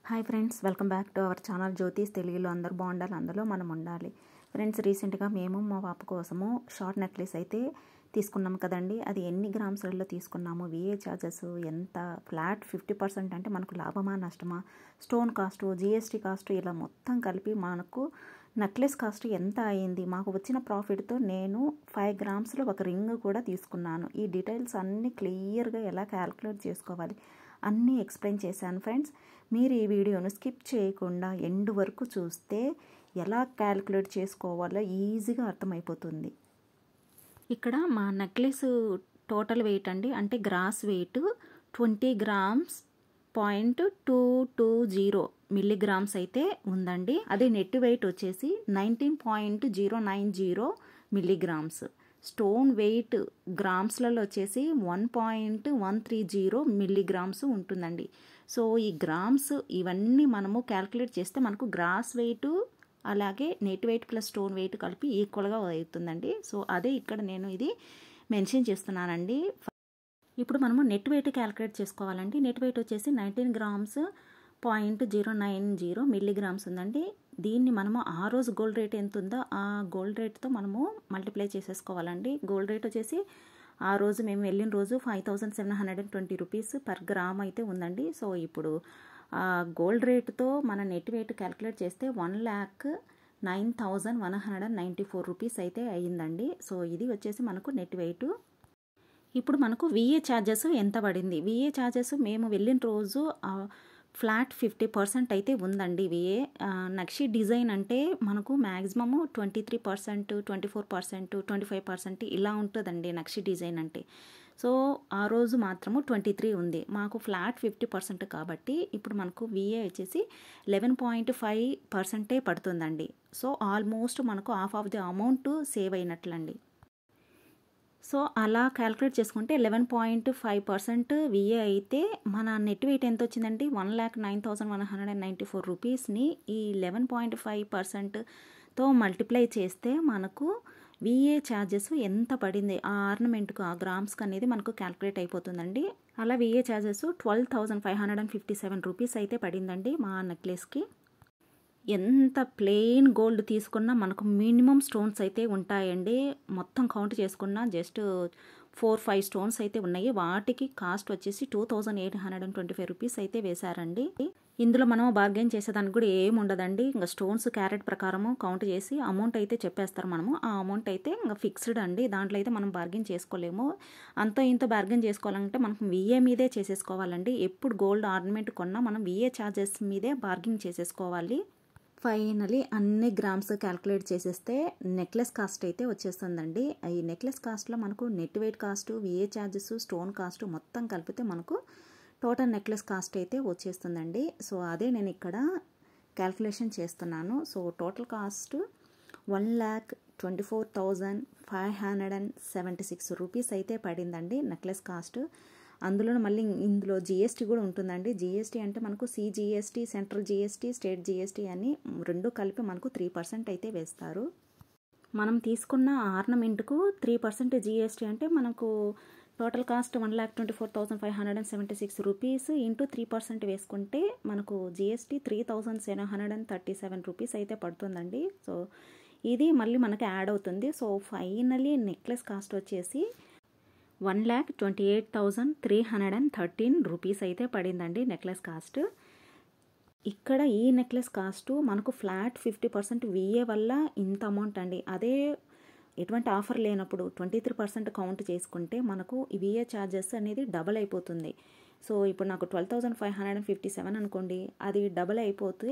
Hi friends, welcome back to our channel జ్యోతిష్ తెలుగులో. అందరూ బాగుండాలి, అందులో మనం ఉండాలి. ఫ్రెండ్స్, రీసెంట్గా మేము మా పాప కోసము షార్ట్ నెక్లెస్ అయితే తీసుకున్నాము కదండి. అది ఎన్ని గ్రామ్స్లలో తీసుకున్నాము, విఏ ఛార్జెస్ ఎంత, ఫ్లాట్ 50% అంటే మనకు లాభమా నష్టమా, స్టోన్ కాస్ట్, జిఎస్టీ కాస్ట్, ఇలా మొత్తం కలిపి మనకు నెక్లెస్ కాస్ట్ ఎంత అయింది, మాకు వచ్చిన ప్రాఫిట్తో నేను 5 గ్రామ్స్లో ఒక రింగ్ కూడా తీసుకున్నాను. ఈ డీటెయిల్స్ అన్నీ క్లియర్గా ఎలా క్యాలిక్యులేట్ చేసుకోవాలి అన్నీ ఎక్స్ప్లెయిన్ చేశాను. ఫ్రెండ్స్, మీరు ఈ వీడియోను స్కిప్ చేయకుండా ఎండ్ వరకు చూస్తే ఎలా క్యాలిక్యులేట్ చేసుకోవాలో ఈజీగా అర్థమైపోతుంది. ఇక్కడ మా నెక్లెస్ టోటల్ వెయిట్ అండి, అంటే గ్రాస్ వెయిట్ 20 గ్రామ్స్ 0.220 మిల్లీగ్రామ్స్ అయితే ఉందండి. అదే నెట్ వెయిట్ వచ్చేసి 19.090 మిల్లీగ్రామ్స్. స్టోన్ వెయిట్ గ్రామ్స్లలో వచ్చేసి 1.130 మిల్లీగ్రామ్స్ ఉంటుందండి. సో ఈ గ్రామ్స్ ఇవన్నీ మనము క్యాల్కులేట్ చేస్తే మనకు గ్రాస్ వెయిట్ అలాగే net weight plus stone wait కలిపి ఈక్వల్గా అవుతుందండి. సో అదే ఇక్కడ నేను ఇది మెన్షన్ చేస్తున్నానండి. ఇప్పుడు మనము నెట్ వెయిట్ క్యాల్కులేట్ చేసుకోవాలండి. నెట్ వెయిట్ వచ్చేసి 19 గ్రామ్స్ 0.090 మిల్లీగ్రామ్స్ ఉందండి. దీన్ని మనము ఆ రోజు గోల్డ్ రేట్ ఎంత ఉందో ఆ గోల్డ్ రేట్తో మనము మల్టిప్లై చేసేసుకోవాలండి. గోల్డ్ రేట్ వచ్చేసి ఆ రోజు మేము వెళ్ళిన రోజు 5720 రూపీస్ పర్ గ్రామ్ అయితే ఉందండి. సో ఇప్పుడు గోల్డ్ రేట్తో మన నెట్ వెయిట్ క్యాల్కులేట్ చేస్తే 1,09,194 రూపీస్ అయితే అయ్యిందండి. సో ఇది వచ్చేసి మనకు నెట్ వెయిట్. ఇప్పుడు మనకు విఏ ఛార్జెస్ ఎంత పడింది. విఏ ఛార్జెస్ మేము వెళ్ళిన రోజు ఫ్లాట్ 50% అయితే ఉందండి. విఏ నక్షి డిజైన్ అంటే మనకు మ్యాక్సిమము 23%, 24%, 25% ఇలా ఉంటుందండి నక్షి డిజైన్ అంటే. సో ఆ రోజు మాత్రము 23 ఉంది. మాకు ఫ్లాట్ 50% కాబట్టి ఇప్పుడు మనకు విఏ వచ్చేసి 11.5% పడుతుందండి. సో ఆల్మోస్ట్ మనకు half of the amount save అయినట్లండి. సో అలా క్యాలిక్యులేట్ చేసుకుంటే 11.5% విఏ అయితే మన నెట్ వెయిట్ ఎంత వచ్చిందండి, 1,09,194 రూపీస్ని ఈ 11.5%తో మల్టిప్లై చేస్తే మనకు విఏ ఛార్జెస్ ఎంత పడింది ఆ ఆర్నమెంట్కు, ఆ గ్రామ్స్కి అనేది మనకు క్యాలిక్యులేట్ అయిపోతుందండి. అలా విఏ ఛార్జెస్ 12,557 రూపీస్ అయితే పడిందండి మా నెక్లెస్కి. ఎంత ప్లెయిన్ గోల్డ్ తీసుకున్నా మనకు మినిమం స్టోన్స్ అయితే ఉంటాయండి. మొత్తం కౌంట్ చేసుకున్నా జస్ట్ 4-5 స్టోన్స్ అయితే ఉన్నాయి. వాటికి కాస్ట్ వచ్చేసి 2,825 రూపీస్ అయితే వేశారండి. ఇందులో మనం బార్గెన్ చేసేదానికి కూడా ఏమి ఉండదండి. ఇంకా స్టోన్స్ క్యారెట్ ప్రకారము కౌంట్ చేసి అమౌంట్ అయితే చెప్పేస్తారు. మనము ఆ అమౌంట్ అయితే ఇంకా ఫిక్స్డ్ అండి. దాంట్లో అయితే మనం బార్గెన్ చేసుకోలేము. అంత ఇంత బార్గెన్ చేసుకోవాలంటే మనకు విఏ మీదే చేసేసుకోవాలండి. ఎప్పుడు గోల్డ్ ఆర్నమెంట్ కొన్నా మనం విఏ ఛార్జెస్ మీదే బార్గెన్ చేసేసుకోవాలి. ఫైనలీ అన్ని గ్రామ్స్ క్యాల్కులేట్ చేసేస్తే నెక్లెస్ కాస్ట్ అయితే వచ్చేస్తుందండి. ఈ నెక్లెస్ కాస్ట్లో మనకు net weight cost, VA charges, stone cost మొత్తం కలిపితే మనకు టోటల్ నెక్లెస్ కాస్ట్ అయితే వచ్చేస్తుందండి. సో అదే నేను ఇక్కడ క్యాల్కులేషన్ చేస్తున్నాను. సో టోటల్ కాస్ట్ 1,24,576 రూపీస్ అయితే పడిందండి నెక్లెస్ కాస్ట్. అందులో మళ్ళీ ఇందులో జిఎస్టీ కూడా ఉంటుందండి. జిఎస్టీ అంటే మనకు CGST, central GST, state GST అని రెండు కలిపి మనకు 3% అయితే వేస్తారు. మనం తీసుకున్న ఆర్నమెంట్కు 3% జిఎస్టీ అంటే మనకు టోటల్ కాస్ట్ 1,24,576 రూపీస్ ఇంటూ 3% వేసుకుంటే మనకు జిఎస్టీ 3,737 రూపీస్ అయితే పడుతుందండి. సో ఇది మళ్ళీ మనకి యాడ్ అవుతుంది. సో ఫైనలీ నెక్లెస్ కాస్ట్ వచ్చేసి 1,28,313 రూపీస్ అయితే పడిందండి నెక్లెస్ కాస్ట్. ఇక్కడ ఈ నెక్లెస్ కాస్ట్ మనకు ఫ్లాట్ 50% విఏ వల్ల ఇంత అమౌంట్ అండి. అదే ఎటువంటి ఆఫర్ లేనప్పుడు 23% కౌంట్ చేసుకుంటే మనకు ఈ విఏ ఛార్జెస్ అనేది డబల్ అయిపోతుంది. సో ఇప్పుడు నాకు 12,557 అనుకోండి, అది డబల్ అయిపోతే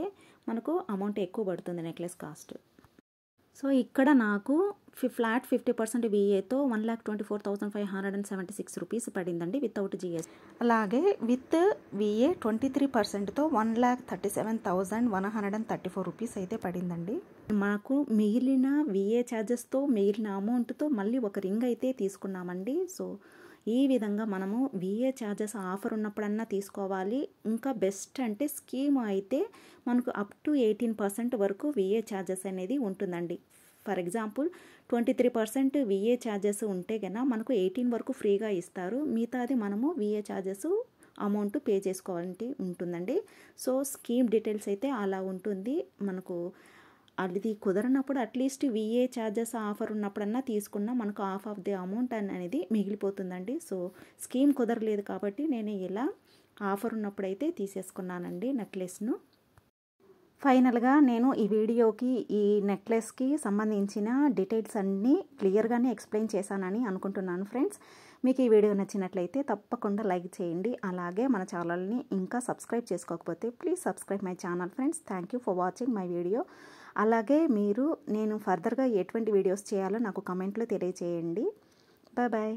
మనకు అమౌంట్ ఎక్కువ పడుతుంది నెక్లెస్ కాస్ట్. సో ఇక్కడ నాకు ఫ్లాట్ 50% విఏతో 1,24,576 రూపీస్ పడిందండి వితౌట్ జిఎస్టీ. అలాగే విత్ విఏ 23%తో 1,37,134 రూపీస్ అయితే పడిందండి. మాకు మిగిలిన విఏ ఛార్జెస్తో మిగిలిన అమౌంట్తో మళ్ళీ ఒక రింగ్ అయితే తీసుకున్నామండి. సో ఈ విధంగా మనము విఏ ఛార్జెస్ ఆఫర్ ఉన్నప్పుడన్నా తీసుకోవాలి. ఇంకా బెస్ట్ అంటే స్కీమ్ అయితే మనకు అప్ టు 18% వరకు విఏ ఛార్జెస్ అనేది ఉంటుందండి. ఫర్ ఎగ్జాంపుల్ 23% విఏ ఛార్జెస్ ఉంటే కన్నా మనకు 18 వరకు ఫ్రీగా ఇస్తారు. మిగతాది మనము విఏ ఛార్జెస్ అమౌంట్ పే చేసుకోవాలంటే ఉంటుందండి. సో స్కీమ్ డీటెయిల్స్ అయితే అలా ఉంటుంది. మనకు అది కుదరనప్పుడు అట్లీస్ట్ విఏ ఛార్జెస్ ఆఫర్ ఉన్నప్పుడన్నా తీసుకున్నా మనకు హాఫ్ ఆఫ్ ది అమౌంట్ అనేది మిగిలిపోతుందండి. సో స్కీమ్ కుదరలేదు కాబట్టి నేను ఇలా ఆఫర్ ఉన్నప్పుడైతే తీసేసుకున్నానండి నెక్లెస్ను. ఫైనల్గా నేను ఈ వీడియోకి ఈ నెక్లెస్కి సంబంధించిన డీటెయిల్స్ అన్నీ క్లియర్గానే ఎక్స్ప్లెయిన్ చేశానని అనుకుంటున్నాను ఫ్రెండ్స్. మీకు ఈ వీడియో నచ్చినట్లయితే తప్పకుండా లైక్ చేయండి. అలాగే మన ఛానల్ని ఇంకా సబ్స్క్రైబ్ చేసుకోకపోతే please subscribe my channel friends. Thank you for watching my video. అలాగే నేను ఫర్దర్గా ఎటువంటి వీడియోస్ చేయాలో నాకు కమెంట్లో తెలియజేయండి. Bye bye.